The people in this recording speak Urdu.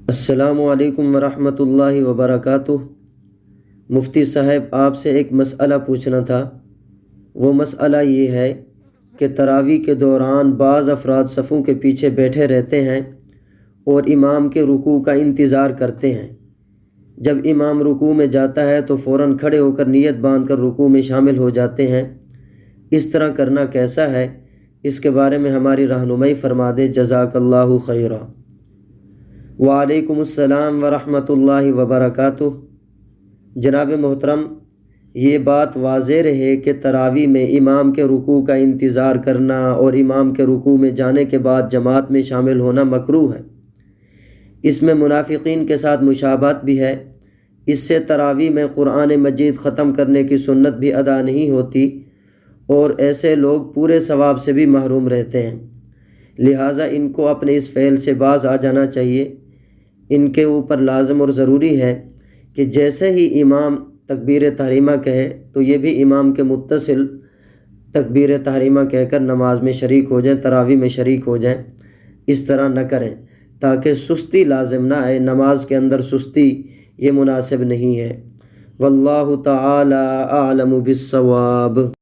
السلام علیکم ورحمۃ اللہ وبرکاتہ۔ مفتی صاحب، آپ سے ایک مسئلہ پوچھنا تھا۔ وہ مسئلہ یہ ہے کہ تراویح کے دوران بعض افراد صفوں کے پیچھے بیٹھے رہتے ہیں اور امام کے رکوع کا انتظار کرتے ہیں۔ جب امام رکوع میں جاتا ہے تو فوراً کھڑے ہو کر نیت باندھ کر رکوع میں شامل ہو جاتے ہیں۔ اس طرح کرنا کیسا ہے؟ اس کے بارے میں ہماری رہنمائی فرما دے، جزاک اللہ خیرا۔ وعلیکم السلام ورحمۃ اللہ وبرکاتہ۔ جناب محترم، یہ بات واضح رہے کہ تراویح میں امام کے رکوع کا انتظار کرنا اور امام کے رکوع میں جانے کے بعد جماعت میں شامل ہونا مکروہ ہے۔ اس میں منافقین کے ساتھ مشابہت بھی ہے۔ اس سے تراویح میں قرآن مجید ختم کرنے کی سنت بھی ادا نہیں ہوتی اور ایسے لوگ پورے ثواب سے بھی محروم رہتے ہیں۔ لہٰذا ان کو اپنے اس فعل سے باز آ جانا چاہیے۔ ان کے اوپر لازم اور ضروری ہے کہ جیسے ہی امام تکبیر تحریمہ کہے تو یہ بھی امام کے متصل تکبیر تحریمہ کہہ کر نماز میں شریک ہو جائیں، تراویح میں شریک ہو جائیں۔ اس طرح نہ کریں تاکہ سستی لازم نہ آئے۔ نماز کے اندر سستی یہ مناسب نہیں ہے۔ واللہ تعالی اعلم بالصواب۔